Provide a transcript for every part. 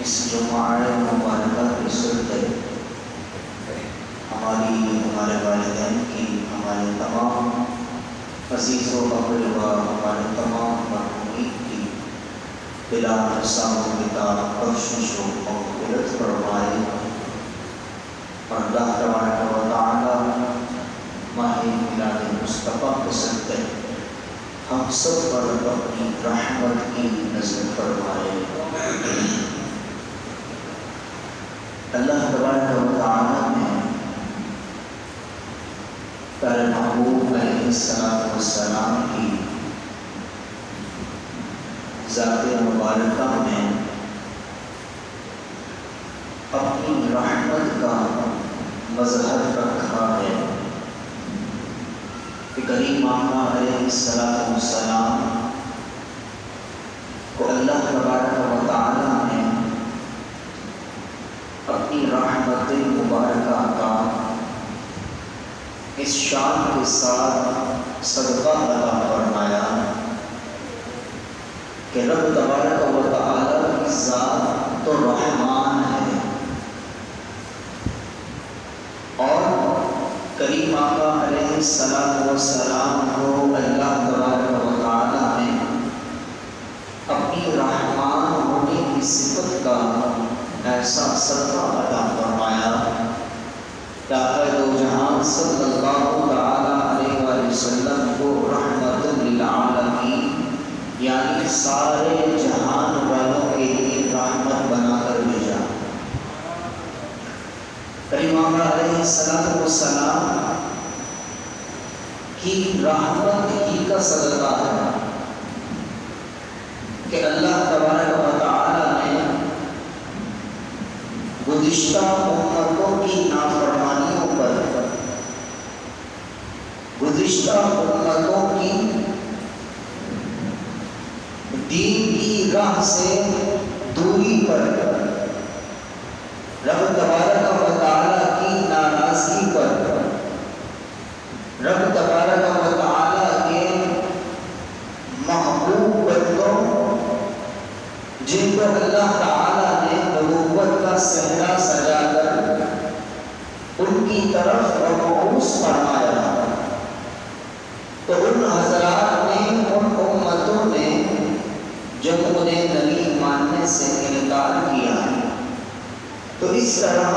اس جمعہ مبارکہ کی سلطے ہمارے والدین کی، ہمارے تمام عزیز و اقربا، ہمارے تمام مرحومین کی بلا حساب و کتاب بخشش و مغفرت فرمائے، اور اللہ تبارک و تعالی ماہ میلاد مصطفیٰ کے صدقے ہم سب پر اپنی رحمت کی نظر فرمائے۔ اللہ تبارک و تعالی نے پیارے محبوب علیہ السلام کی ذات مبارکہ میں اپنی رحمت کا مظہر رکھا ہے کہ کریم آقا علیہ السلام کو اللہ تبارک و تعالی نے اپنی رحمت مبارکہ کا اس شان کے ساتھ صدقہ عطا فرمایا کہ رب تبارک و تعالی کی ذات تو رحمان ہے، اور کریم آقا علیہ السلام کو اللہ تبارک و تعالی نے اپنی رحمان ہونے کی صفت کا ایسا صدقہ عطا فرمایا کہ آقا دو جہان صلی اللہ تعالی علیہ وآلہ وسلم کو رحمت للعالمین یعنی سارے جہان والوں کے لیے رحمت بنا کر بھیجا۔ کریم آقا علیہ السلام کی رحمت ہی کا صدقہ ہے کہ اللہ تبارک و تعالی نے گزشتہ امتوں کی نافرمانیوں پر، گزشتہ امتوں کی دین کی راہ سے دوری پر، رب تبارک و تعالی کی ناراضگی پر، رب تبارک و تعالی کے محبوب بندوں جن کو اللہ تعالی نے نبوت کا صحرا سجا کر ان کی طرف مبعوث فرمایا، تو ان حضرات نے، ان امتوں نے جب انہیں نبی ماننے سے انکار کیا، تو اس طرح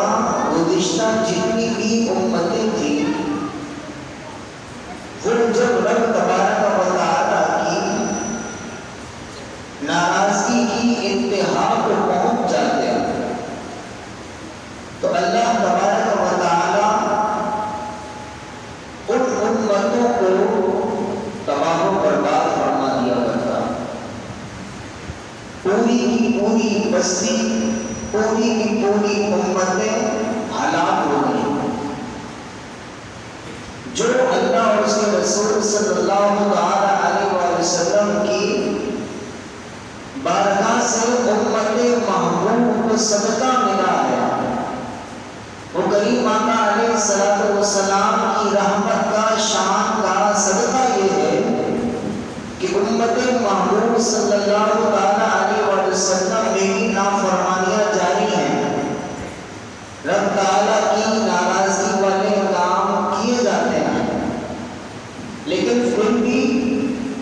گزشتہ جتنی بھی امتیں تھیں وہ جب رب تبارک و تعالی کی ناراضگی کی انتہا کو پہنچ جاتے ہیں تو اللہ تبارک و تعالی ان امتوں کو تباہ و برباد فرما دیا کرتا، پوری کی پوری بستی، پوری کی پوری امتیں ہلاک ہو گئی۔ جو اللہ اور اس کے رسول صلی اللہ علیہ وسلم کی بارگاہ سے امت محبوب کو صدقہ ملا ہے، وہ کریم آقا علیہ السلام کی رحمت کا، شان کا صدقہ یہ ہے کہ امت محبوب صلی اللہ علیہ وسلم میں ہی نافرمانیاں جاری ہیں، رب تعالیٰ کی ناراضگی والے کام کیے جاتے ہیں، لیکن پھر بھی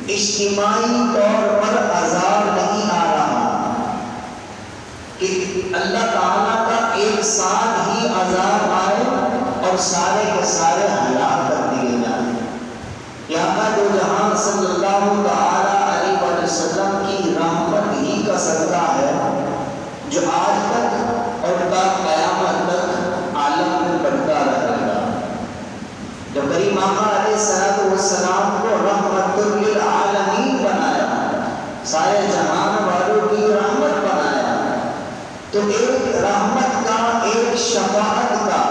اجتماعی طور پر عذاب نہیں آ رہا کہ اللہ تعالیٰ کا ایک ساتھ ہی عذاب آئے اور سارے کے سارے ہلاک کر دیے جائیں۔ یہاں دو جہان صلی اللہ علیہ وسلم کی رحمت ہی کا صدقہ ہے جو آج تک اور تا قیامت تک عالم میں بڑھتا رہے گا۔ جب کریم آقا علیہ السلام کو رحمت للعالمین بنایا، سارے جہان والوں کی رحمت بنایا، تو ایک رحمت کا، ایک شفاعت کا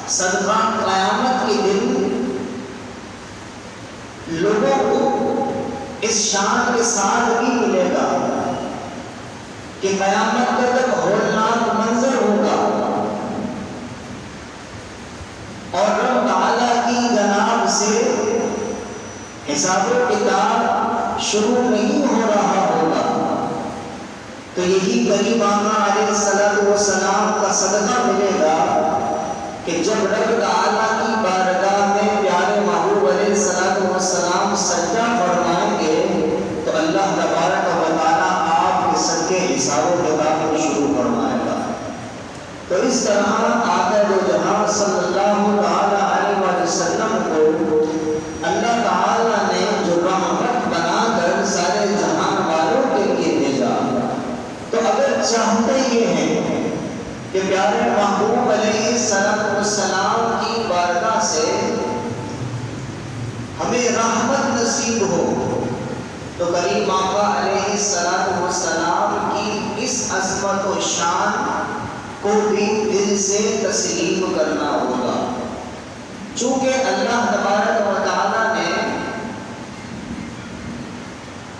صدقہ قیامت کے دن لوگوں کو اس شان کے ساتھ بھی ملے گا کہ قیامت تک ہولناک منظر ہوگا اور رب تعالیٰ کی جناب سے حساب و کتاب شروع نہیں ہو رہا ہوگا، تو یہی کریم آقا علیہ السلام کا صدقہ ملے گا کہ جب رب تعالیٰ کی بارگاہ میں پیارے محبوب علیہ السلام سجدہ فرمائیں گے تو اللہ تبارک و تعالیٰ آپ کے صدقے حساب و کتاب کو شروع فرمائے گا۔ تو اس طرح آقا دو جہاں صلی اللہ تعالیٰ علیہ وسلم کو اللہ تعالیٰ نے جو رحمت بنا کر سارے جہان والوں کے لیے بھیجا، تو اگر چاہتے یہ ہیں کہ پیارے محبوب علیہ السلام کی بارگاہ سے ہمیں رحمت نصیب ہو، تو کریم آقا علیہ السلام کی اس عظمت و شان کو بھی دل سے تسلیم کرنا ہوگا۔ چونکہ اللہ تبارک و تعالیٰ نے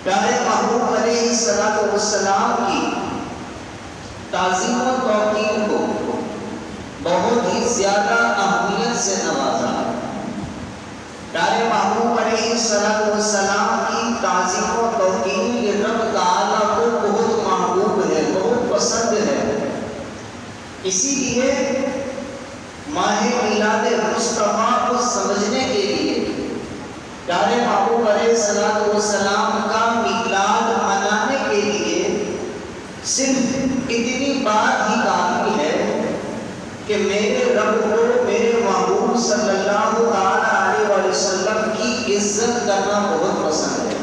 پیارے محبوب علیہ السلام کی تعظیم و توقیر کو بہت ہی زیادہ اہمیت سے نوازا۔ پیارے محبوب علیہ السلام کی تعظیم و توقیر یہ رب تعالیٰ کو بہت محبوب ہے، بہت پسند ہے۔ اسی لیے ماہ میلاد مصطفیٰ کو سمجھنے کے لیے پیارے محبوب علیہ السلام کا میلاد منانے کے لیے صرف اتنی بات ہی کافی ہے کہ میرے رب کو میرے محبوب صلی اللہ علیہ وسلم کی عزت کرنا بہت پسند ہے۔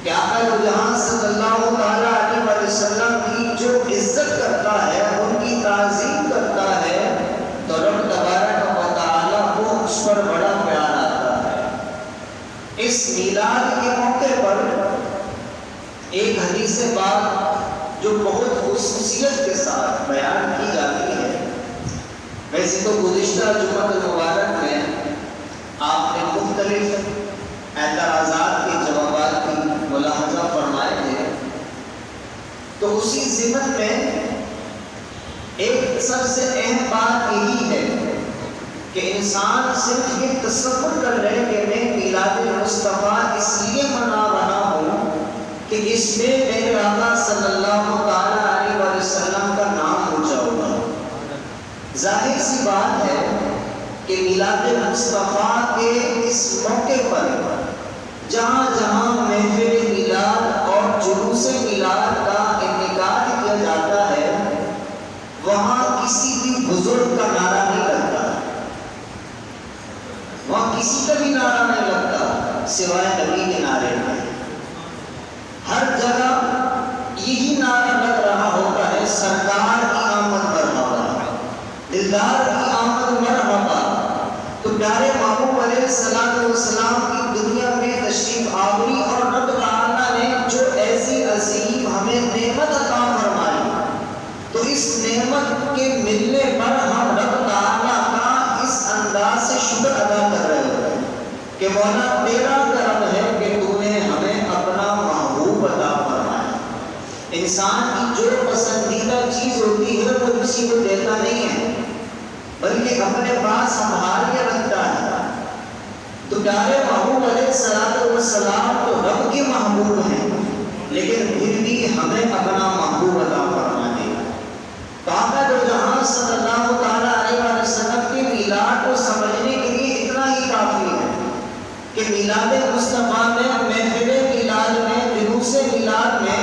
کہ آقا دو جہاں صلی اللہ علیہ وسلم کی جو عزت کرتا ہے، ان کی تعظیم کرتا ہے، تو رب تبارک و تعالیٰ کو اس پر بڑا پیار آتا ہے۔ اس میلاد کے موقع پر ایک حدیث پاک جو بہت خصوصیت کے ساتھ بیان کی جاتی ہے۔ ویسے تو گزشتہ جمعہ المبارک میں آپ نے مختلف اعتراضات کے جوابات کی ملاحظہ فرمائے تھے، تو اسی ضمن میں ایک سب سے اہم بات یہی ہے کہ انسان صرف یہ تصور کر رہے کہ میں میلاد مصطفیٰ اس لیے منا رہا ہوں کہ اس میں میرے آقا صلی اللہ علیہ وسلم کا نام اونچا ہوگا۔ ظاہر سی بات ہے کہ میلاد مصطفیٰ کے اس موقع پر جہاں جہاں محفل میلاد اور جلوس میلاد کا انعقاد کیا جاتا ہے، وہاں کسی بھی بزرگ کا نعرہ نہیں لگتا، وہاں کسی کا بھی نعرہ نہیں لگتا سوائے نبی کے نعرے میں۔ ہر جگہ یہی نعرہ لگ رہا ہوتا ہے، سرکار کی آمد مرحبا، دلدار کی آمد مرحبا۔ تو پیارے محبوب علیہ السلام کی دنیا میں تشریف آوری اور رب تعالیٰ نے جو ایسی عظیم ہمیں نعمت عطا فرمائی، تو اس نعمت کے ملنے پر ہم رب تعالیٰ کا اس انداز سے شکر ادا کر رہے ہوتے ہیں کہ مولا تیرا کرم ہے کہ تو نے ہمیں اپنا محبوب عطا فرمایا۔ انسان کی جو پسندیدہ چیز ہوتی ہے وہ کسی کو دیتا نہیں ہے، بلکہ اپنے پاس سنبھال کے رکھتا ہے۔ تو پیارے محبوب علیہ السلام تو رب کے محبوب ہیں، لیکن پھر بھی ہمیں اپنا محبوب عطا فرما دیا۔ تو آقا دو جہاں صلی اللہ علیہ وسلم کے میلاد کو سمجھنے کے لیے اتنا ہی کافی ہے کہ میلاد مصطفیٰ میں، محفل میلاد میں، جلوس میلاد میں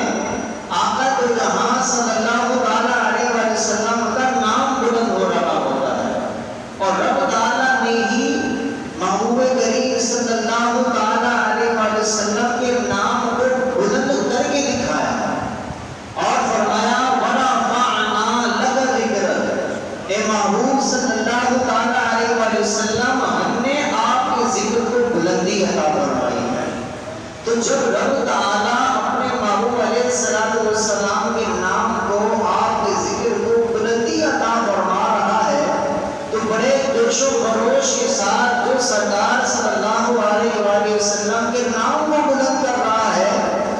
آقا دو جہاں صلی اللہ علیہ وسلم کا نام بلند ہو رہا ہوتا ہے، اور رب تعالیٰ نے ہی محبوب کریم صلی اللہ علیہ وسلم کے نام کو بلند کر کے دکھایا اور فرمایا وَرَفَعْنَا لَكَ ذِكْرَكَ، اے محبوب صلی اللہ علیہ وسلم، ہم نے آپ کے ذکر کو بلندی عطا فرمائی ہے۔ تو جب رب تعالیٰ اپنے محبوب علیہ السلام کے نام کو، آپ کے ذکر کو بلندی عطا فرما رہا ہے، تو بڑے جوش و خروش کے ساتھ جو سرکار صلی اللہ علیہ وسلم کے نام کو بلند کر رہا ہے،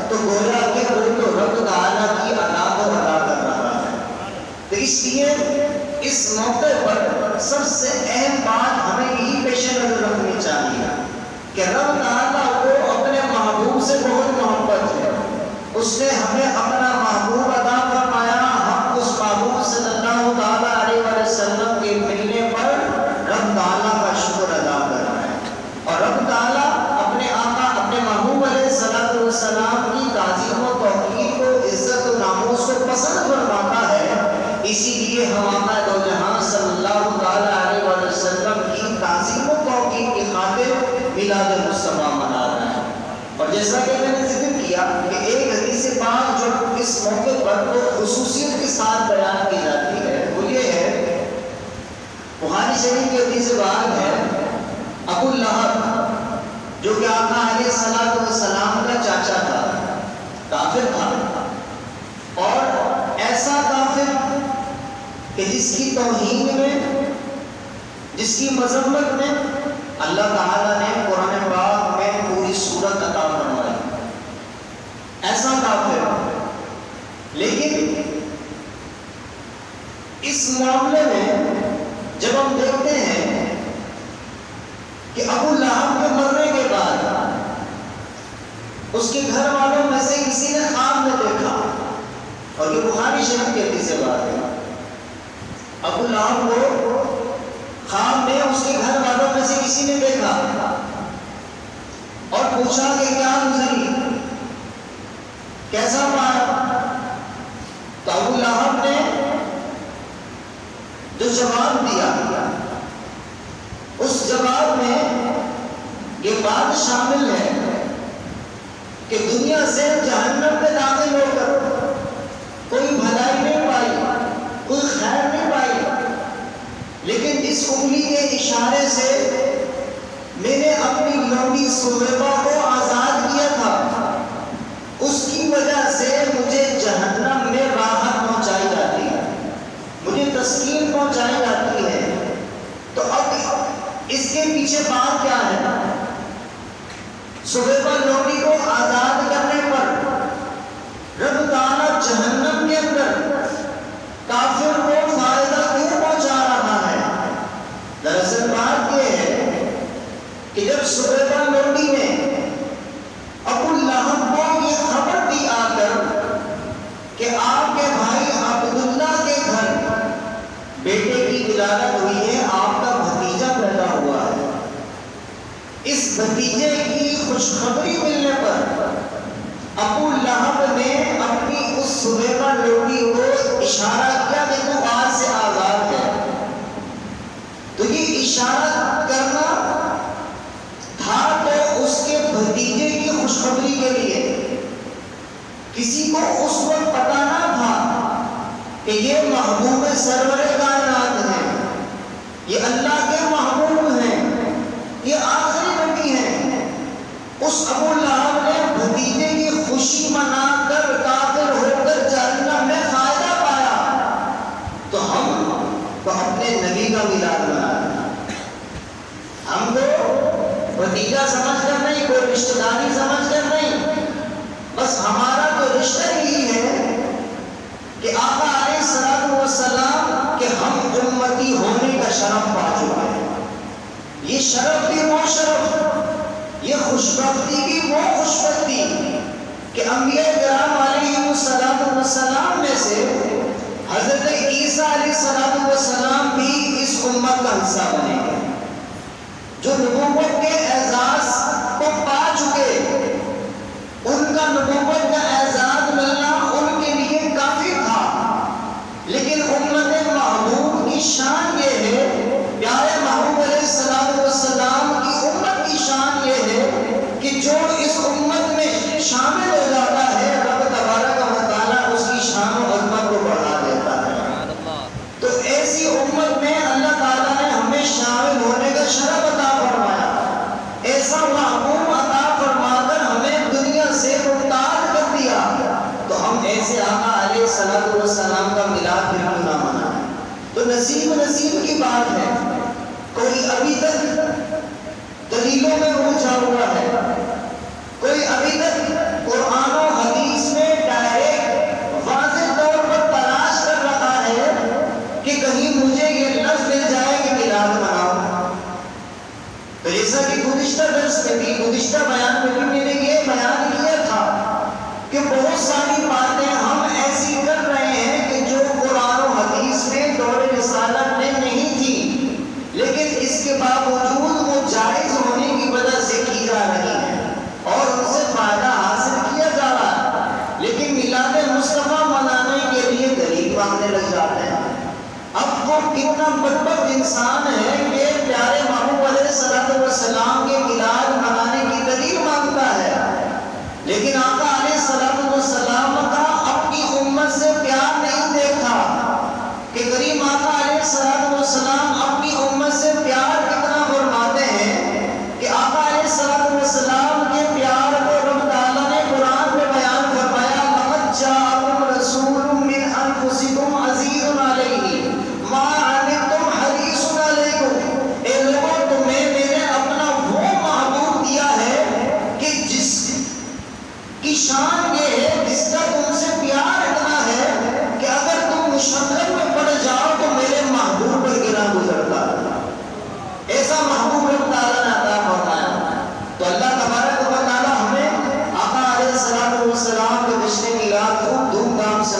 تو گویا کہ وہ تو رب تعالیٰ کی ادا کو ادا کر رہا ہے۔ تو اس لیے اس موقع پر سب سے اہم بات ہمیں یہی پیش نظر رکھنی چاہیے کہ رب تعالیٰ کو اپنے محبوب سے بہت محبت ہے، اس نے ہمیں اپنا محبوب عطا فرمایا، ہم اس محبوب صلی اللہ تعالیٰ علیہ وسلم کے ملنے پر رب تعالیٰ کا شکر ادا کر رہے ہیں، اور رب تعالیٰ اپنے آقا اپنے محبوب علیہ السلام کی تعظیم و توقیر کو، عزت و ناموس کو پسند فرماتا ہے۔ اسی لیے ہم آقا دو جہاں صلی اللہ تعالیٰ علیہ وسلم کی تعظیم و توقیر کی خاطر میلاد مصطفیٰ منا رہے ہیں۔ اور جیسا کہ میں نے ذکر کیا کہ ایک حدیث پاک جو اس موقع پر وہ خصوصیت کے ساتھ بیان کی جاتی ہے، وہ یہ ہے، بخاری شریف کی حدیث پاک ہے، ابو لہب جو کہ آقا علیہ السلام کا چاچا تھا، کافر تھا، اور ایسا کافر کہ جس کی توہین میں، جس کی مذمت میں اللہ تعالیٰ نے قرآن پاک میں پوری سورت عطا فرمائی، ایسا کافر۔ لیکن اس معاملے میں جب ہم دیکھتے ہیں کہ ابو لہب کے مرنے کے بعد اس کے گھر والوں میں سے کسی نے خواب میں دیکھا، اور یہ بخاری شریف کی حدیث سے بات ہے، ابو لہب کو خواب میں اس کے گھر والوں میں سے کسی نے دیکھا اور پوچھا کہ کیا گزری، کیسا پایا؟ تو ابو لہب نے جو جواب دیا، اس جواب میں یہ بات شامل ہے کہ دنیا سے جہنم میں داخل ہو کر کوئی بھلائی نہیں پائی، کوئی خیر نہیں پائی، لیکن اس انگلی کے اشارے سے میں نے اپنی لونڈی سہیبہ کو آزاد کیا تھا، اس کی وجہ سے مجھے جہنم میں راحت پہنچائی جاتی ہے، مجھے تسکین پہنچائی جاتی ہے۔ تو اب اس کے پیچھے بات کیا ہے؟ سہیبہ لونڈی کو آزاد کرنے پر رب تعالیٰ جہنم کے اندر کافر کو فائدہ کیوں پہنچا رہا ہے؟ دراصل بات یہ ہے کہ جب سہیبہ لونڈی نے ابو لہب کو یہ خبر دی آ کر کہ آپ کے بھائی عبداللہ کے گھر بیٹے کی ولادت ہوئی ہے، آپ کا بھتیجا پیدا ہوا ہے، اس بھتیجے کی خوشخبری ملنے پر ابو لہب نے اپنی اس سہیبہ لونڈی کو اشارہ کیا کہ تو آج سے آزاد ہے۔ تو یہ اشارہ کرنا تھا تو اس کے بھتیجے کی خوشخبری کے لیے، کسی کو اس وقت پتا نہ تھا کہ یہ محبوب سرور کائنات ہیں، یہ اللہ کے محبوب ہیں، یہ آخری نبی ہیں۔ اس ابو لہب نے بھتیجے کی خوشی منا کر کافر ہو کر جہنم میں فائدہ پایا، تو ہم تو اپنے نبی کا میلاد مناتے ہیں، ہم کو بھتیجا سمجھ کر نہیں، کوئی رشتہ داری سمجھ کر نہیں، بس ہمارا تو رشتہ یہی ہے کہ آقا علیہ السلام کہ ہم امتی ہونے کا شرف پا چکے ہیں۔ یہ شرف بھی وہ شرف، یہ خوشبختی بھی وہ خوشبختی کہ انبیاء کرام علیہ السلام میں سے حضرت عیسیٰ علیہ السلام بھی اس امت کا حصہ بنے گے، جو نبوت کے اعزاز کو پا چکے، ان کا نبوت کا اعزاز ملنا ان کے لیے کافی تھا، لیکن امت محبوب کی شان یہ ہے، پیارے محبوب علیہ السلام کی امت کی شان یہ ہے کہ جو اس امت میں شامل ہو جاتا ہے، رب تبارک و تعالیٰ اس کی شان و عظمت کو بڑھا دیتا ہے۔ تو ایسی امت میں اللہ تعالیٰ نے ہمیں شامل ہونے کا شرف عطا فرمایا، ایسا محبوب عطا فرما کر ہمیں دنیا سے مبتعد کر دیا، تو ہم ایسے آقا علیہ السلام کا میلاد بالکل نہ منائیں۔ تو نصیب کی بات ہے، کوئی ابھی تک دلیلوں میں الجھا ہوا ہے، کوئی ابھی تک قرآن و حدیث میں ڈائریکٹ واضح طور پر تلاش کر رہا ہے کہ کہیں مجھے یہ لفظ مل جائے کہ میلاد مناؤ۔ تو جیسا کہ گزشتہ درس میں بھی، گزشتہ بیان میں بھی میں نے یہ بیان کیا تھا کہ بہت ساری باتیں ہم ایسی کر رہے ہیں کہ جو قرآن و حدیث میں دور رسالت میں نہیں تھی، لیکن اس کے باوجود وہ جائز ہونے کی وجہ سے کی جا رہی ہے اور ان سے فائدہ حاصل کیا جا رہا ہے، لیکن میلاد مصطفیٰ منانے کے لیے دلیل مانگنے لگ جاتے ہیں۔ اب وہ کتنا بدبخت انسان ہے کہ پیارے محبوب علیہ السلام کے میلاد منانے کی دلیل مانگتا ہے، لیکن آقا علیہ السلام کا اپنی امت سے پیار نہیں دیکھا کہ کریم آقا علیہ السلام اپنی امت سے پیار کتنا فرماتے ہیں کہ آقا علیہ السلام کے پیار کو رب تعالیٰ نے قرآن میں بیان فرمایا، لَقَدْ جَاءَكُمْ رَسُولٌ مِّنْ أَنفُسِكُمْ عَزِيزٌ عَلَيْهِ مَا عَنِتُّمْ حَرِيصٌ عَلَيْكُمْ۔ اے لوگوں، تمہیں میں نے اپنا وہ محبوب دیا ہے کہ جس کی شان یہ ہے، جس کا تم سے پیار اتنا ہے کہ اگر تم مشقت میں پڑ جاؤ تو میرے محبوب پر گرا گزرتا ہے۔ ایسا محبوب رب تعالیٰ نے عطا فرمایا۔ تو اللہ تبارک و تعالیٰ ہمیں آقا علیہ السلام کے جشن میلاد خوب دھوم دھام سے